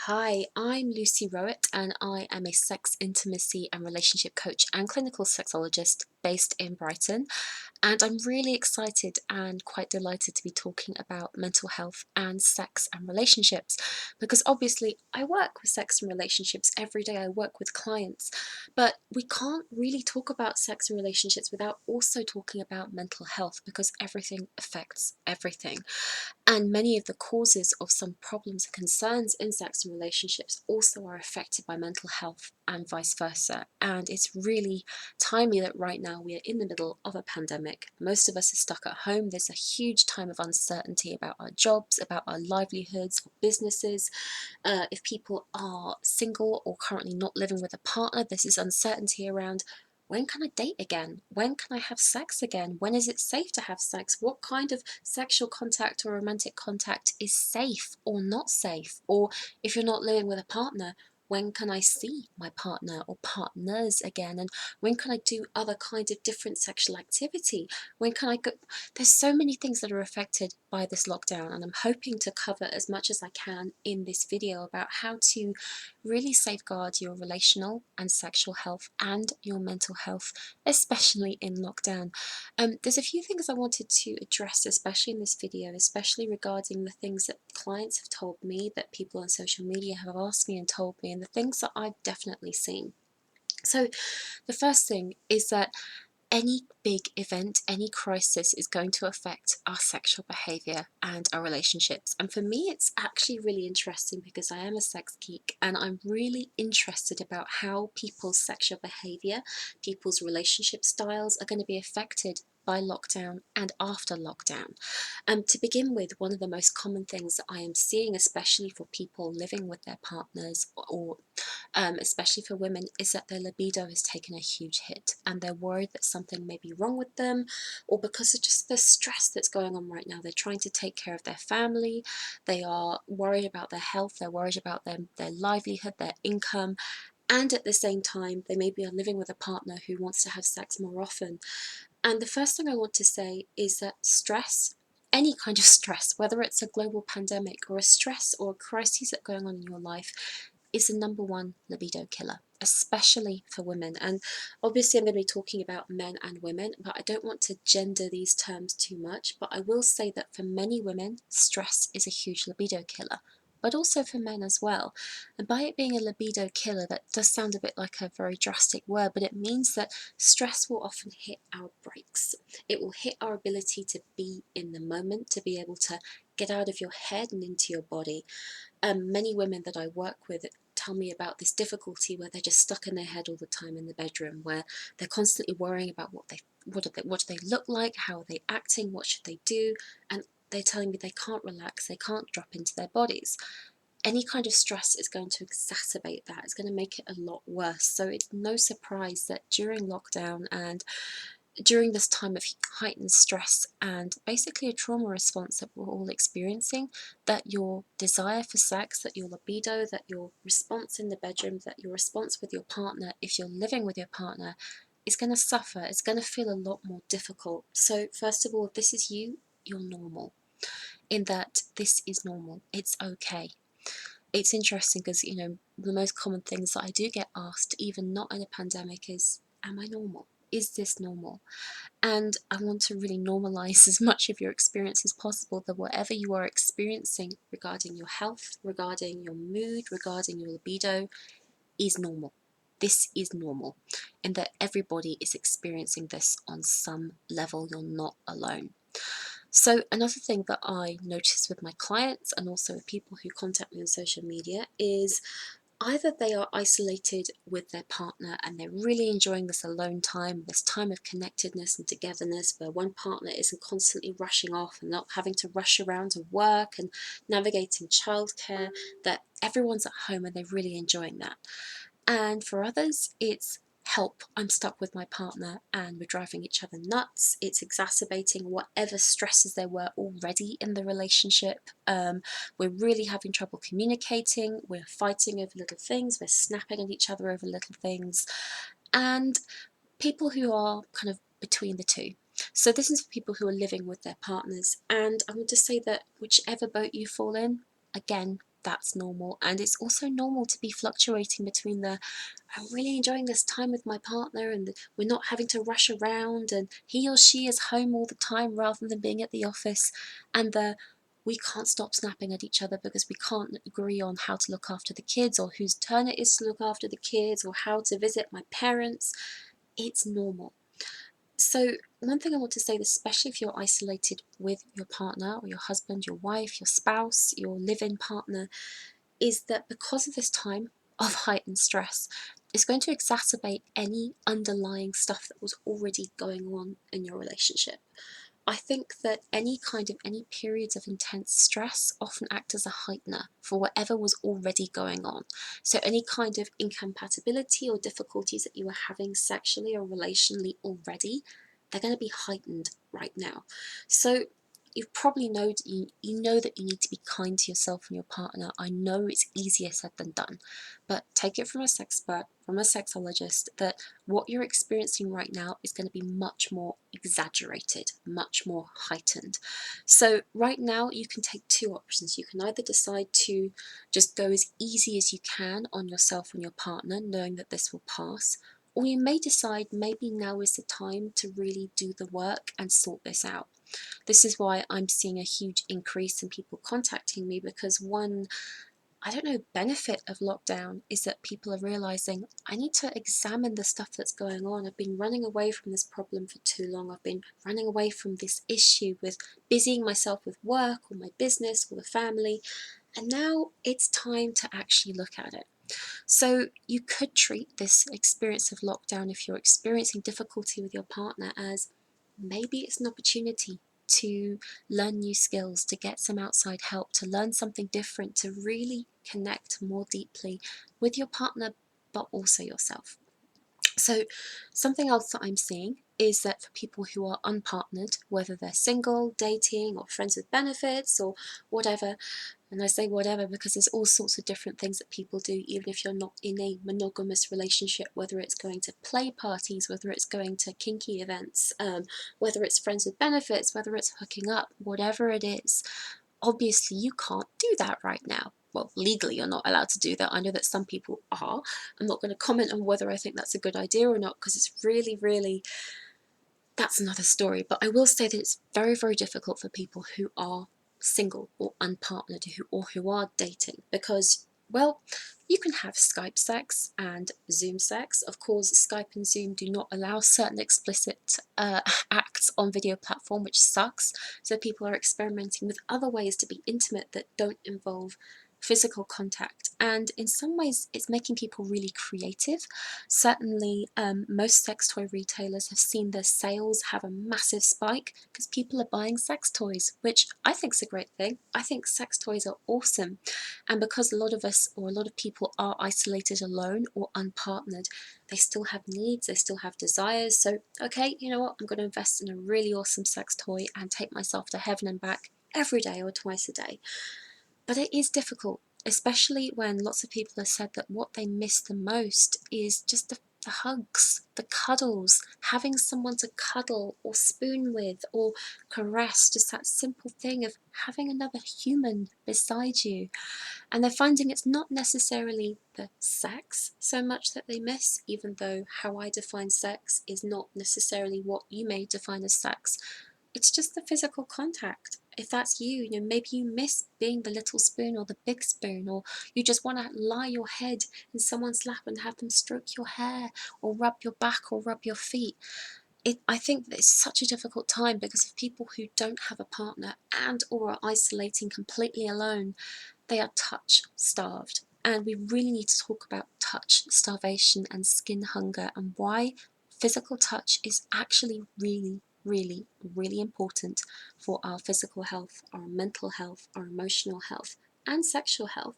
Hi, I'm Lucy Rowett, and I am a sex, intimacy, and relationship coach and clinical sexologist based in Brighton. And I'm really excited and quite delighted to be talking about mental health and sex and relationships because obviously I work with sex and relationships every day. I work with clients, but we can't really talk about sex and relationships without also talking about mental health because everything affects everything. And many of the causes of some problems and concerns in sex and relationships also are affected by mental health and vice versa. And it's really timely that right now we are in the middle of a pandemic. Most of us are stuck at home. There's a huge time of uncertainty about our jobs, about our livelihoods, businesses. If people are single or currently not living with a partner, there's this uncertainty around when can I date again? When can I have sex again? When is it safe to have sex? What kind of sexual contact or romantic contact is safe or not safe? Or if you're not living with a partner, when can I see my partner or partners again? And when can I do other kinds of different sexual activity? When can I go? There's so many things that are affected by this lockdown, and I'm hoping to cover as much as I can in this video about how to really safeguard your relational and sexual health and your mental health, especially in lockdown. There's a few things I wanted to address, especially in this video, especially regarding the things that clients have told me, that people on social media have asked me and told me, and the things that I've definitely seen. So the first thing is that any big event, any crisis is going to affect our sexual behavior and our relationships. And for me, it's actually really interesting because I am a sex geek and I'm really interested about how people's sexual behavior, people's relationship styles are going to be affected by lockdown and after lockdown. To begin with, one of the most common things that I am seeing, especially for people living with their partners or especially for women, is that their libido has taken a huge hit and they're worried that something may be wrong with them, or because of just the stress that's going on right now. They're trying to take care of their family, they are worried about their health, they're worried about their livelihood, their income, and at the same time, they maybe are living with a partner who wants to have sex more often. And the first thing I want to say is that stress, any kind of stress, whether it's a global pandemic or a stress or a crisis that's going on in your life, is the number one libido killer, especially for women. And obviously I'm going to be talking about men and women, but I don't want to gender these terms too much. But I will say that for many women, stress is a huge libido killer, but also for men as well. And by it being a libido killer, that does sound a bit like a very drastic word, but it means that stress will often hit our brakes. It will hit our ability to be in the moment, to be able to get out of your head and into your body. Many women that I work with tell me about this difficulty where they're just stuck in their head all the time in the bedroom, where they're constantly worrying about what do they look like, how are they acting, what should they do, and they're telling me they can't relax, they can't drop into their bodies. Any kind of stress is going to exacerbate that. It's going to make it a lot worse. So it's no surprise that during lockdown and during this time of heightened stress and basically a trauma response that we're all experiencing, that your desire for sex, that your libido, that your response in the bedroom, that your response with your partner, if you're living with your partner, is going to suffer. It's going to feel a lot more difficult. So first of all, if this is you, you're normal, in that this is normal. It's okay. It's interesting because, the most common things that I do get asked, even not in a pandemic, is, am I normal? Is this normal? And I want to really normalize as much of your experience as possible, that whatever you are experiencing regarding your health, regarding your mood, regarding your libido, is normal. This is normal, and that everybody is experiencing this on some level. You're not alone. So another thing that I notice with my clients and also with people who contact me on social media is either they are isolated with their partner and they're really enjoying this alone time, this time of connectedness and togetherness, where one partner isn't constantly rushing off and not having to rush around to work and navigating childcare, that everyone's at home and they're really enjoying that. And for others, it's help, I'm stuck with my partner and we're driving each other nuts. It's exacerbating whatever stresses there were already in the relationship. We're really having trouble communicating, we're fighting over little things, we're snapping at each other over little things. And people who are kind of between the two. So this is for people who are living with their partners. And I want to say that whichever boat you fall in, again, that's normal. And it's also normal to be fluctuating between the I'm really enjoying this time with my partner and we're not having to rush around and he or she is home all the time rather than being at the office, and the we can't stop snapping at each other because we can't agree on how to look after the kids or whose turn it is to look after the kids or how to visit my parents. It's normal. So one thing I want to say, especially if you're isolated with your partner or your husband, your wife, your spouse, your live-in partner, is that because of this time of heightened stress, it's going to exacerbate any underlying stuff that was already going on in your relationship. I think that any periods of intense stress often act as a heightener for whatever was already going on. So any kind of incompatibility or difficulties that you were having sexually or relationally already, they're going to be heightened right now. So you probably know you know that you need to be kind to yourself and your partner. I know it's easier said than done, but take it from a sexpert, from a sexologist, that what you're experiencing right now is going to be much more exaggerated, much more heightened. So right now you can take two options. You can either decide to just go as easy as you can on yourself and your partner, knowing that this will pass, or you may decide maybe now is the time to really do the work and sort this out. This is why I'm seeing a huge increase in people contacting me, because one, I don't know, benefit of lockdown is that people are realizing I need to examine the stuff that's going on. I've been running away from this problem for too long. I've been running away from this issue with busying myself with work or my business or the family. And now it's time to actually look at it. So you could treat this experience of lockdown, if you're experiencing difficulty with your partner, as maybe it's an opportunity to learn new skills, to get some outside help, to learn something different, to really connect more deeply with your partner, but also yourself. So something else that I'm seeing is that for people who are unpartnered, whether they're single, dating, or friends with benefits, or whatever, and I say whatever because there's all sorts of different things that people do, even if you're not in a monogamous relationship, whether it's going to play parties, whether it's going to kinky events, whether it's friends with benefits, whether it's hooking up, whatever it is. Obviously, you can't do that right now. Well, legally, you're not allowed to do that. I know that some people are. I'm not going to comment on whether I think that's a good idea or not, because it's really, really, that's another story. But I will say that it's very, very difficult for people who are single or unpartnered or who are dating, because, well, you can have Skype sex and Zoom sex. Of course, Skype and Zoom do not allow certain explicit acts on video platform, which sucks. So people are experimenting with other ways to be intimate that don't involve physical contact, and in some ways it's making people really creative. Certainly most sex toy retailers have seen their sales have a massive spike because people are buying sex toys, which I think is a great thing. I think sex toys are awesome, and because a lot of us, or a lot of people, are isolated, alone, or unpartnered, they still have needs, they still have desires. So okay, you know what, I'm going to invest in a really awesome sex toy and take myself to heaven and back every day or twice a day. But it is difficult, especially when lots of people have said that what they miss the most is just the hugs, the cuddles, having someone to cuddle or spoon with or caress, just that simple thing of having another human beside you. And they're finding it's not necessarily the sex so much that they miss, even though how I define sex is not necessarily what you may define as sex. It's just the physical contact. If that's you, maybe you miss being the little spoon or the big spoon, or you just want to lie your head in someone's lap and have them stroke your hair or rub your back or rub your feet. I think that it's such a difficult time because of people who don't have a partner and or are isolating completely alone. They are touch starved. And we really need to talk about touch starvation and skin hunger, and why physical touch is actually really, really, really important for our physical health, our mental health, our emotional health, and sexual health.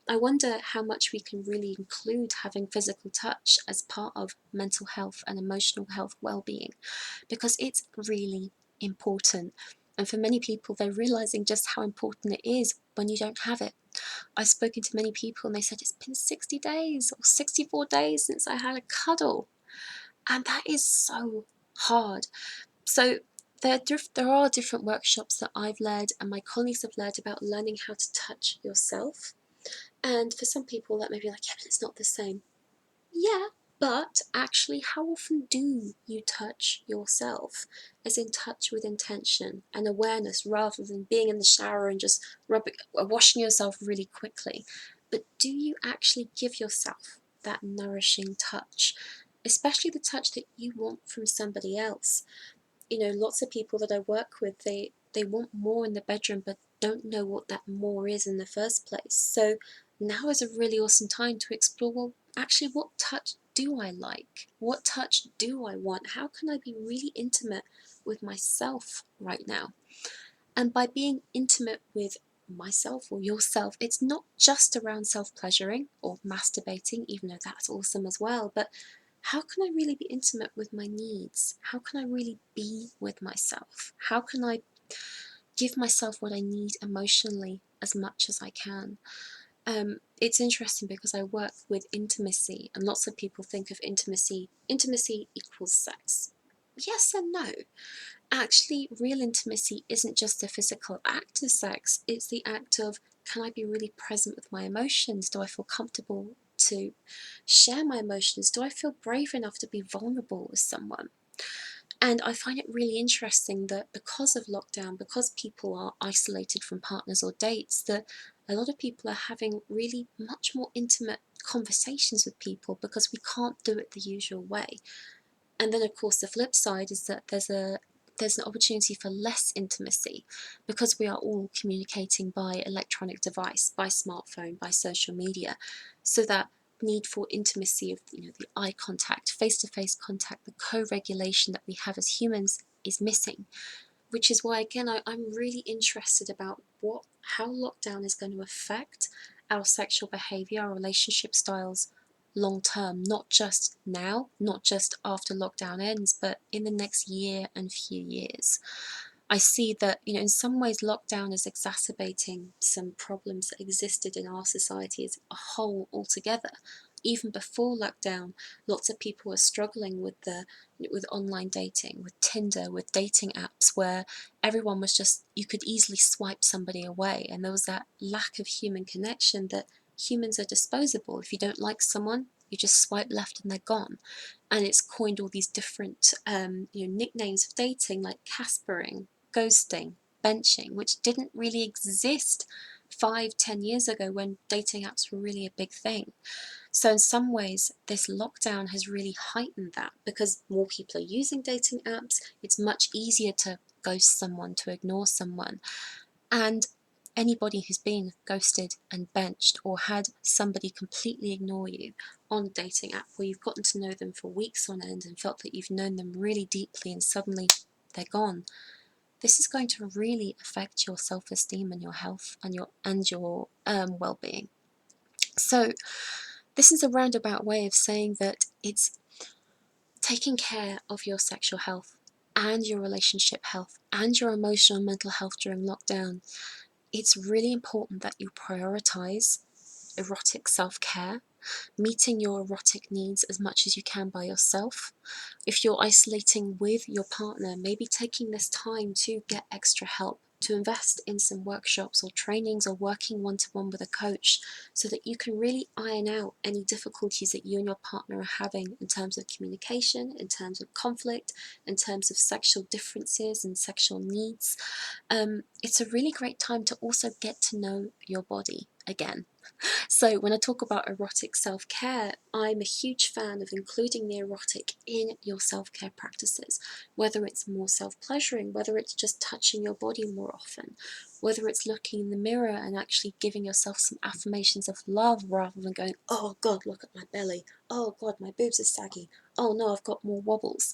I wonder how much we can really include having physical touch as part of mental health and emotional health well-being, because it's really important. And for many people, they're realizing just how important it is when you don't have it. I've spoken to many people and they said it's been 60 days or 64 days since I had a cuddle. And that is so hard. So There are different workshops that I've led and my colleagues have led about learning how to touch yourself. And for some people that may be like, yeah, but it's not the same. Yeah, but actually, how often do you touch yourself? As in touch with intention and awareness rather than being in the shower and just washing yourself really quickly. But do you actually give yourself that nourishing touch? Especially the touch that you want from somebody else. You know, lots of people that I work with, they want more in the bedroom but don't know what that more is in the first place. So now is a really awesome time to explore, well, actually, what touch do I like? What touch do I want? How can I be really intimate with myself right now? And by being intimate with myself or yourself, it's not just around self-pleasuring or masturbating, even though that's awesome as well, but how can I really be intimate with my needs? How can I really be with myself? How can I give myself what I need emotionally as much as I can? It's interesting because I work with intimacy, and lots of people think of intimacy equals sex. Yes and no. Actually, real intimacy isn't just a physical act of sex, it's the act of, can I be really present with my emotions? Do I feel comfortable to share my emotions? Do I feel brave enough to be vulnerable with someone? And I find it really interesting that because of lockdown, because people are isolated from partners or dates, that a lot of people are having really much more intimate conversations with people because we can't do it the usual way. And then, of course, the flip side is that there's an opportunity for less intimacy because we are all communicating by electronic device, by smartphone, by social media. So that need for intimacy of, you know, the eye contact, face-to-face contact, the co-regulation that we have as humans is missing. Which is why, again, I'm really interested about how lockdown is going to affect our sexual behaviour, our relationship styles long term, not just now, not just after lockdown ends, but in the next year and few years. I see that, you know, in some ways lockdown is exacerbating some problems that existed in our society as a whole altogether. Even before lockdown, lots of people were struggling with online dating, with Tinder, with dating apps where everyone was just, you could easily swipe somebody away, and there was that lack of human connection that humans are disposable. If you don't like someone, you just swipe left and they're gone. And it's coined all these different nicknames of dating, like Caspering, ghosting, benching, which didn't really exist 5-10 years ago when dating apps were really a big thing. So in some ways, this lockdown has really heightened that because more people are using dating apps. It's much easier to ghost someone, to ignore someone. And anybody who's been ghosted and benched or had somebody completely ignore you on a dating app where you've gotten to know them for weeks on end and felt that you've known them really deeply and suddenly they're gone, this is going to really affect your self-esteem and your health and your well-being. So this is a roundabout way of saying that it's taking care of your sexual health and your relationship health and your emotional and mental health during lockdown. It's really important that you prioritize erotic self-care, meeting your erotic needs as much as you can by yourself. If you're isolating with your partner, maybe taking this time to get extra help, to invest in some workshops or trainings or working one-to-one with a coach so that you can really iron out any difficulties that you and your partner are having in terms of communication, in terms of conflict, in terms of sexual differences and sexual needs. It's a really great time to also get to know your body again. So when I talk about erotic self-care, I'm a huge fan of including the erotic in your self-care practices, whether it's more self-pleasuring, whether it's just touching your body more often, whether it's looking in the mirror and actually giving yourself some affirmations of love rather than going, oh God, look at my belly, oh God, my boobs are saggy, oh no, I've got more wobbles.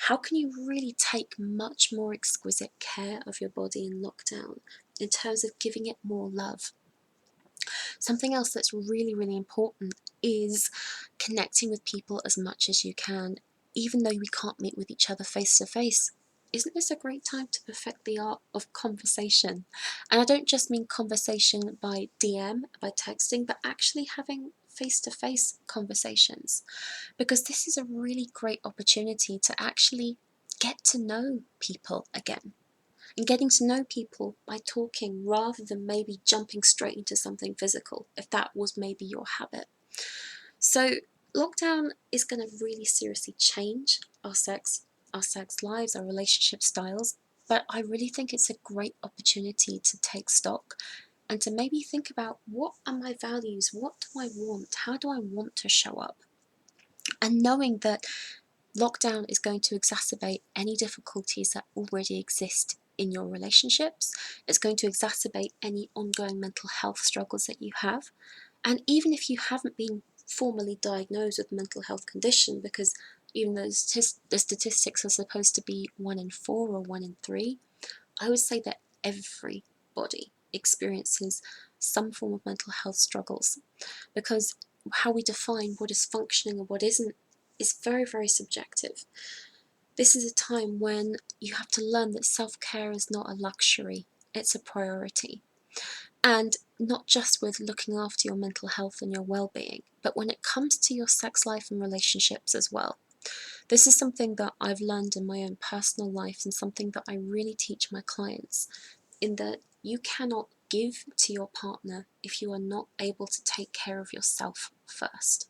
How can you really take much more exquisite care of your body in lockdown in terms of giving it more love? Something else that's really, really important is connecting with people as much as you can, even though we can't meet with each other face to face. Isn't this a great time to perfect the art of conversation? And I don't just mean conversation by DM, by texting, but actually having face-to-face conversations, because this is a really great opportunity to actually get to know people again. And getting to know people by talking rather than maybe jumping straight into something physical, if that was maybe your habit. So lockdown is going to really seriously change our sex lives, our relationship styles, but I really think it's a great opportunity to take stock and to maybe think about, what are my values? What do I want? How do I want to show up? And knowing that lockdown is going to exacerbate any difficulties that already exist in your relationships. It's going to exacerbate any ongoing mental health struggles that you have. And even if you haven't been formally diagnosed with a mental health condition, because even though the statistics are supposed to be 1 in 4 or 1 in 3, I would say that everybody experiences some form of mental health struggles, because how we define what is functioning and what isn't is very, very subjective. This is a time when you have to learn that self-care is not a luxury, it's a priority. And not just with looking after your mental health and your well-being, but when it comes to your sex life and relationships as well. This is something that I've learned in my own personal life and something that I really teach my clients, in that you cannot give to your partner if you are not able to take care of yourself first.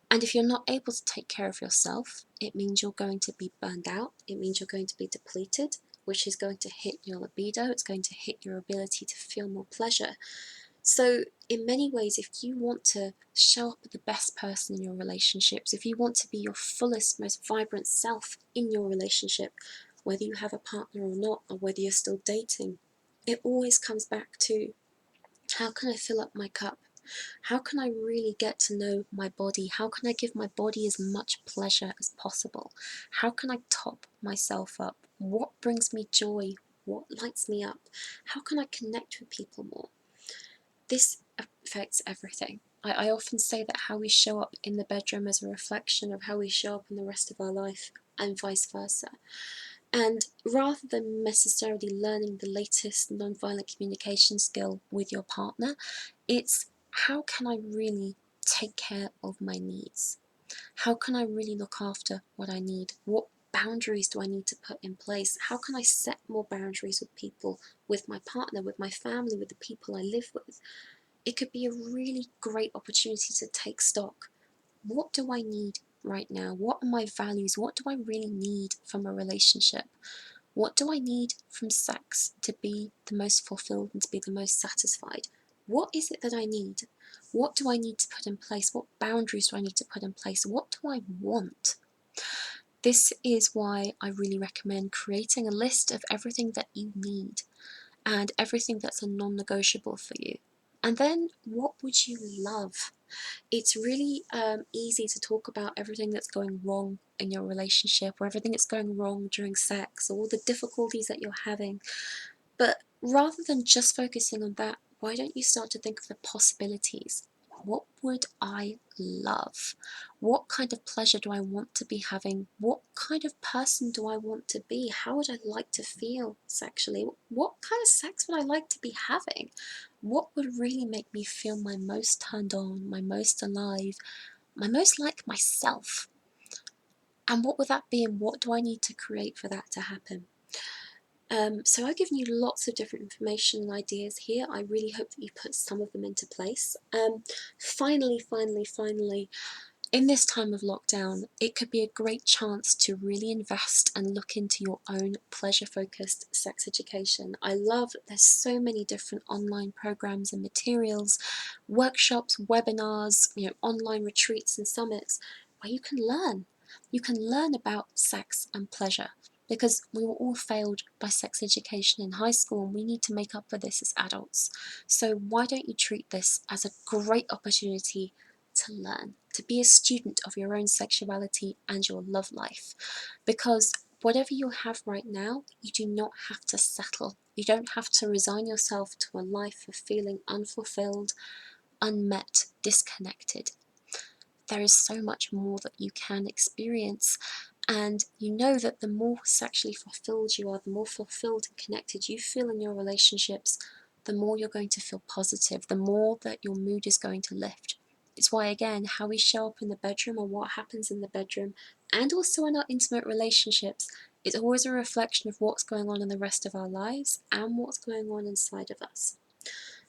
And if you're not able to take care of yourself, it means you're going to be burned out, it means you're going to be depleted, which is going to hit your libido, it's going to hit your ability to feel more pleasure. So in many ways, if you want to show up as the best person in your relationships, if you want to be your fullest, most vibrant self in your relationship, whether you have a partner or not, or whether you're still dating, it always comes back to, how can I fill up my cup? How can I really get to know my body? How can I give my body as much pleasure as possible? How can I top myself up? What brings me joy? What lights me up? How can I connect with people more? This affects everything. I often say that how we show up in the bedroom is a reflection of how we show up in the rest of our life, and vice versa. And rather than necessarily learning the latest non-violent communication skill with your partner, it's, how can I really take care of my needs? How can I really look after what I need? What boundaries do I need to put in place? How can I set more boundaries with people, with my partner, with my family, with the people I live with? It could be a really great opportunity to take stock. What do I need right now? What are my values? What do I really need from a relationship? What do I need from sex to be the most fulfilled and to be the most satisfied? What is it that I need? What do I need to put in place? What boundaries do I need to put in place? What do I want? This is why I really recommend creating a list of everything that you need and everything that's a non-negotiable for you. And then, what would you love? It's really easy to talk about everything that's going wrong in your relationship, or everything that's going wrong during sex, or all the difficulties that you're having. But rather than just focusing on that, why don't you start to think of the possibilities? What would I love? What kind of pleasure do I want to be having? What kind of person do I want to be? How would I like to feel sexually? What kind of sex would I like to be having? What would really make me feel my most turned on, my most alive, my most like myself? And what would that be, and what do I need to create for that to happen? So I've given you lots of different information and ideas here. I really hope that you put some of them into place. Finally, in this time of lockdown, it could be a great chance to really invest and look into your own pleasure-focused sex education. I love that there's so many different online programs and materials, workshops, webinars, online retreats and summits where you can learn. You can learn about sex and pleasure, because we were all failed by sex education in high school and we need to make up for this as adults. So why don't you treat this as a great opportunity to learn, to be a student of your own sexuality and your love life? Because whatever you have right now, you do not have to settle. You don't have to resign yourself to a life of feeling unfulfilled, unmet, disconnected. There is so much more that you can experience, and you know that the more sexually fulfilled you are, the more fulfilled and connected you feel in your relationships, the more you're going to feel positive, the more that your mood is going to lift. It's why, again, how we show up in the bedroom, or what happens in the bedroom, and also in our intimate relationships, It's always a reflection of what's going on in the rest of our lives and what's going on inside of us.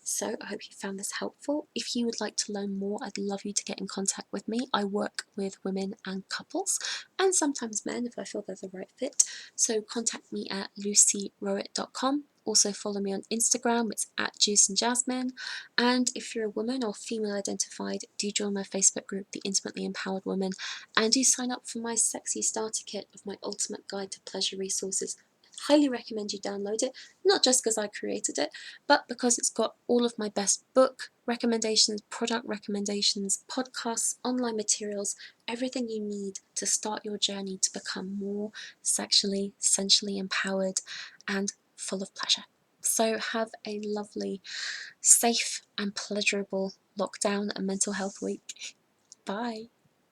So I hope you found this helpful. If you would like to learn more, I'd love you to get in contact with me. I work with women and couples, and sometimes men if I feel they're the right fit. So contact me at lucyrowett.com. Also follow me on Instagram, it's at Juice and Jasmine. And if you're a woman or female identified, do join my Facebook group, The Intimately Empowered Woman, and do sign up for my sexy starter kit of my ultimate guide to pleasure resources. I highly recommend you download it, not just because I created it, but because it's got all of my best book recommendations, product recommendations, podcasts, online materials, everything you need to start your journey to become more sexually, sensually empowered and full of pleasure. So have a lovely, safe and pleasurable lockdown and mental health week. Bye.